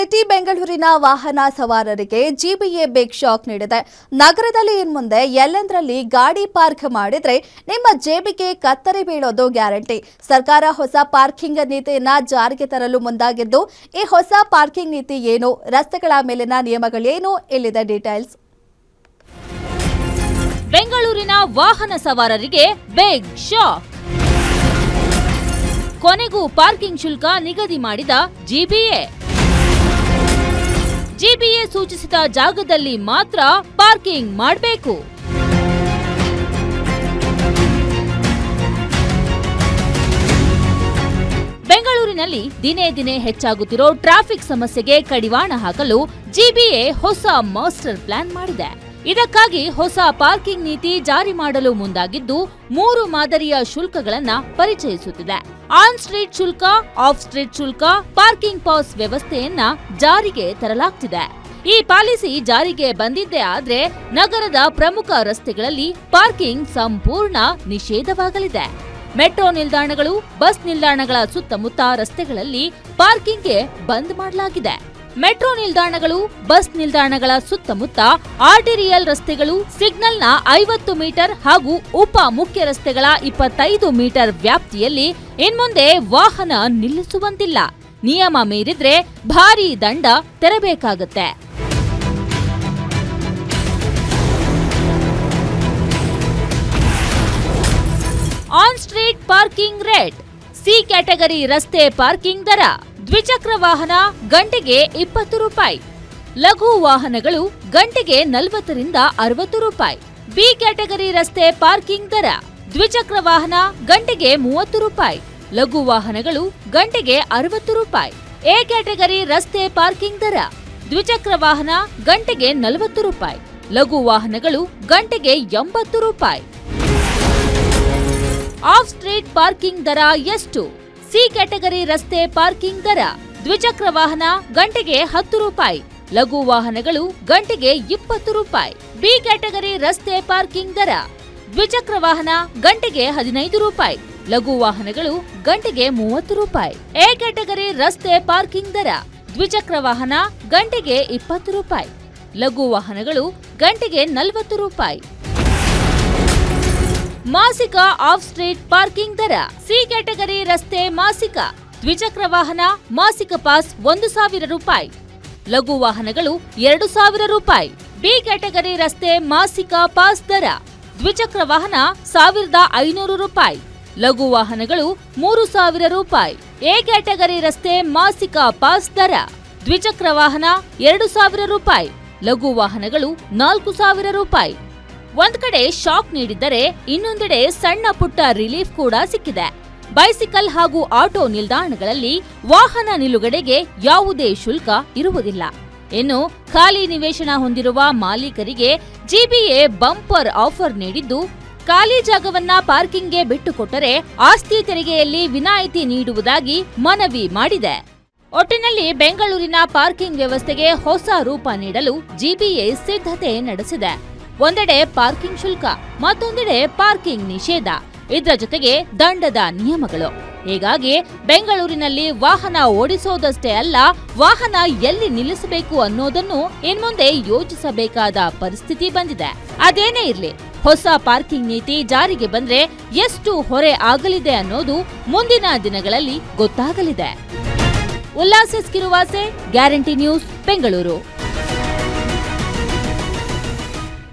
City ಬೆಂಗಳೂರಿನ ವಾಹನ ಸವಾರರಿಗೆ ಜಿಬಿಎ ಬಿಗ್ ಶಾಕ್ ನೀಡಿದೆ. ನಗರದಲ್ಲಿ ಇನ್ಮುಂದೆ ಎಲ್ಲೆಂದರಲ್ಲಿ ಗಾಡಿ ಪಾರ್ಕ್ ಮಾಡಿದ್ರೆ ನಿಮ್ಮ ಜೇಬಿಗೆ ಕತ್ತರಿ ಬೀಳೋದು ಗ್ಯಾರಂಟಿ. ಸರ್ಕಾರ ಹೊಸ ಪಾರ್ಕಿಂಗ್ ನೀತಿಯನ್ನ ಜಾರಿಗೆ ತರಲು ಮುಂದಾಗಿದ್ದು, ಈ ಹೊಸ ಪಾರ್ಕಿಂಗ್ ನೀತಿ ಏನು, ರಸ್ತೆಗಳ ಮೇಲಿನ ನಿಯಮಗಳೇನು, ಇಲ್ಲಿದೆ ಡೀಟೇಲ್ಸ್. ಬೆಂಗಳೂರಿನ ವಾಹನ ಸವಾರರಿಗೆ ಬಿಗ್ ಶಾಕ್. ಕೊನೆಗೂ ಪಾರ್ಕಿಂಗ್ ಶುಲ್ಕ ನಿಗದಿ ಮಾಡಿದ ಜಿಬಿಎ. ಜಿಬಿಎ ಸೂಚಿಸಿದ ಜಾಗದಲ್ಲಿ ಮಾತ್ರ ಪಾರ್ಕಿಂಗ್ ಮಾಡಬೇಕು. ಬೆಂಗಳೂರಿನಲ್ಲಿ ದಿನೇ ದಿನೇ ಹೆಚ್ಚಾಗುತ್ತಿರೋ ಟ್ರಾಫಿಕ್ ಸಮಸ್ಯೆಗೆ ಕಡಿವಾಣ ಹಾಕಲು ಜಿಬಿಎ ಹೊಸ ಮಾಸ್ಟರ್ ಪ್ಲಾನ್ ಮಾಡಿದೆ. ಇದಕ್ಕಾಗಿ ಹೊಸ ಪಾರ್ಕಿಂಗ್ ನೀತಿ ಜಾರಿ ಮಾಡಲು ಮುಂದಾಗಿದ್ದು, 3 ಮಾದರಿಯ ಶುಲ್ಕಗಳನ್ನು ಪರಿಚಯಿಸುತ್ತಿದೆ. ಆನ್ ಸ್ಟ್ರೀಟ್ ಶುಲ್ಕ, ಆಫ್ ಸ್ಟ್ರೀಟ್ ಶುಲ್ಕ, ಪಾರ್ಕಿಂಗ್ ಪಾಸ್ ವ್ಯವಸ್ಥೆಯನ್ನ ಜಾರಿಗೆ ತರಲಾಗ್ತಿದೆ. ಈ ಪಾಲಿಸಿ ಜಾರಿಗೆ ಬಂದಿದ್ದೇ ಆದ್ರೆ ನಗರದ ಪ್ರಮುಖ ರಸ್ತೆಗಳಲ್ಲಿ ಪಾರ್ಕಿಂಗ್ ಸಂಪೂರ್ಣ ನಿಷೇಧವಾಗಲಿದೆ. ಮೆಟ್ರೋ ನಿಲ್ದಾಣಗಳು, ಬಸ್ ನಿಲ್ದಾಣಗಳ ಸುತ್ತಮುತ್ತ ರಸ್ತೆಗಳಲ್ಲಿ ಪಾರ್ಕಿಂಗ್ಗೆ ಬಂದ್ ಮಾಡಲಾಗಿದೆ. ಮೆಟ್ರೋ ನಿಲ್ದಾಣಗಳು, ಬಸ್ ನಿಲ್ದಾಣಗಳ ಸುತ್ತಮುತ್ತ ಆರ್ಟಿರಿಯಲ್ ರಸ್ತೆಗಳು, ಸಿಗ್ನಲ್ನ 50 ಮೀಟರ್ ಹಾಗೂ ಉಪ ಮುಖ್ಯ ರಸ್ತೆಗಳ 25 ಮೀಟರ್ ವ್ಯಾಪ್ತಿಯಲ್ಲಿ ಇನ್ಮುಂದೆ ವಾಹನ ನಿಲ್ಲಿಸುವಂತಿಲ್ಲ. ನಿಯಮ ಮೀರಿದ್ರೆ ಭಾರೀ ದಂಡ ತೆರಬೇಕಾಗತ್ತೆ. On street parking rate. C category ರಸ್ತೆ ಪಾರ್ಕಿಂಗ್ ದರ. ದ್ವಿಚಕ್ರ ವಾಹನ ಗಂಟೆಗೆ 20 ರೂಪಾಯಿ. ಲಘು ವಾಹನಗಳು ಗಂಟೆಗೆ 40 ರಿಂದ 60 ರೂಪಾಯಿ. ಬಿ ಕ್ಯಾಟಗರಿ ರಸ್ತೆ ಪಾರ್ಕಿಂಗ್ ದರ. ದ್ವಿಚಕ್ರ ವಾಹನ ಗಂಟೆಗೆ 30 ರೂಪಾಯಿ. ಲಘು ವಾಹನಗಳು ಗಂಟೆಗೆ 60 ರೂಪಾಯಿ. ಎ ಕ್ಯಾಟಗರಿ ರಸ್ತೆ ಪಾರ್ಕಿಂಗ್ ದರ. ದ್ವಿಚಕ್ರ ವಾಹನ ಗಂಟೆಗೆ 40 ರೂಪಾಯಿ. ಲಘು ವಾಹನಗಳು ಗಂಟೆಗೆ 80 ರೂಪಾಯಿ. ಆಫ್ ಸ್ಟ್ರೀಟ್ ಪಾರ್ಕಿಂಗ್ ದರ ಎಷ್ಟು? ಸಿ ಕ್ಯಾಟಗರಿ ರಸ್ತೆ ಪಾರ್ಕಿಂಗ್ ದರ. ದ್ವಿಚಕ್ರ ವಾಹನ ಗಂಟೆಗೆ 10 ರೂಪಾಯಿ. ಲಘು ವಾಹನಗಳು ಗಂಟೆಗೆ 20 ರೂಪಾಯಿ. ಬಿ ಕ್ಯಾಟಗರಿ ರಸ್ತೆ ಪಾರ್ಕಿಂಗ್ ದರ. ದ್ವಿಚಕ್ರ ವಾಹನ ಗಂಟೆಗೆ 15 ರೂಪಾಯಿ. ಲಘು ವಾಹನಗಳು ಗಂಟೆಗೆ 30 ರೂಪಾಯಿ. ಎ ಕ್ಯಾಟಗರಿ ರಸ್ತೆ ಪಾರ್ಕಿಂಗ್ ದರ. ದ್ವಿಚಕ್ರ ವಾಹನ ಗಂಟೆಗೆ 20 ರೂಪಾಯಿ. ಲಘು ವಾಹನಗಳು ಗಂಟೆಗೆ 40 ರೂಪಾಯಿ. ಮಾಸಿಕ ಆಫ್ ಸ್ಟ್ರೀಟ್ ಪಾರ್ಕಿಂಗ್ ದರ. ಸಿ ಕ್ಯಾಟಗರಿ ರಸ್ತೆ ಮಾಸಿಕ. ದ್ವಿಚಕ್ರ ವಾಹನ ಮಾಸಿಕ ಪಾಸ್ 1000 ರೂಪಾಯಿ. ಲಘು ವಾಹನಗಳು 2000 ರೂಪಾಯಿ. ಬಿ ಕ್ಯಾಟಗರಿ ರಸ್ತೆ ಮಾಸಿಕ ಪಾಸ್ ದರ. ದ್ವಿಚಕ್ರ ವಾಹನ 1500 ರೂಪಾಯಿ. ಲಘು ವಾಹನಗಳು 3000 ರೂಪಾಯಿ. ಎ ಕ್ಯಾಟಗರಿ ರಸ್ತೆ ಮಾಸಿಕ ಪಾಸ್ ದರ. ದ್ವಿಚಕ್ರ ವಾಹನ 2000 ರೂಪಾಯಿ. ಲಘು ವಾಹನಗಳು 4000 ರೂಪಾಯಿ. ಒಂದ್ ಕಡೆ ಶಾಕ್ ನೀಡಿದ್ದರೆ ಇನ್ನೊಂದೆಡೆ ಸಣ್ಣ ಪುಟ್ಟ ರಿಲೀಫ್ ಕೂಡ ಸಿಕ್ಕಿದೆ. ಬೈಸಿಕಲ್ ಹಾಗೂ ಆಟೋ ನಿಲ್ದಾಣಗಳಲ್ಲಿ ವಾಹನ ನಿಲುಗಡೆಗೆ ಯಾವುದೇ ಶುಲ್ಕ ಇರುವುದಿಲ್ಲ. ಇನ್ನು ಖಾಲಿ ನಿವೇಶನ ಹೊಂದಿರುವ ಮಾಲೀಕರಿಗೆ ಜಿಬಿಎ ಬಂಪರ್ ಆಫರ್ ನೀಡಿದ್ದು, ಖಾಲಿ ಜಾಗವನ್ನ ಪಾರ್ಕಿಂಗ್ಗೆ ಬಿಟ್ಟುಕೊಟ್ಟರೆ ಆಸ್ತಿ ತೆರಿಗೆಯಲ್ಲಿ ವಿನಾಯಿತಿ ನೀಡುವುದಾಗಿ ಮನವಿ ಮಾಡಿದೆ. ಒಟ್ಟಿನಲ್ಲಿ ಬೆಂಗಳೂರಿನ ಪಾರ್ಕಿಂಗ್ ವ್ಯವಸ್ಥೆಗೆ ಹೊಸ ರೂಪ ನೀಡಲು ಜಿಬಿಎ ಸಿದ್ಧತೆ ನಡೆಸಿದೆ. ಒಂದೆಡೆ ಪಾರ್ಕಿಂಗ್ ಶುಲ್ಕ, ಮತ್ತೊಂದೆಡೆ ಪಾರ್ಕಿಂಗ್ ನಿಷೇಧ, ಇದರ ಜೊತೆಗೆ ದಂಡದ ನಿಯಮಗಳು. ಹೀಗಾಗಿ ಬೆಂಗಳೂರಿನಲ್ಲಿ ವಾಹನ ಓಡಿಸೋದಷ್ಟೇ ಅಲ್ಲ, ವಾಹನ ಎಲ್ಲಿ ನಿಲ್ಲಿಸಬೇಕು ಅನ್ನೋದನ್ನು ಇನ್ಮುಂದೆ ಯೋಚಿಸಬೇಕಾದ ಪರಿಸ್ಥಿತಿ ಬಂದಿದೆ. ಅದೇನೇ ಇರ್ಲಿ, ಹೊಸ ಪಾರ್ಕಿಂಗ್ ನೀತಿ ಜಾರಿಗೆ ಬಂದ್ರೆ ಎಷ್ಟು ಹೊರೆ ಆಗಲಿದೆ ಅನ್ನೋದು ಮುಂದಿನ ದಿನಗಳಲ್ಲಿ ಗೊತ್ತಾಗಲಿದೆ. Ullas Kiruvase, guarantee news, Bengaluru.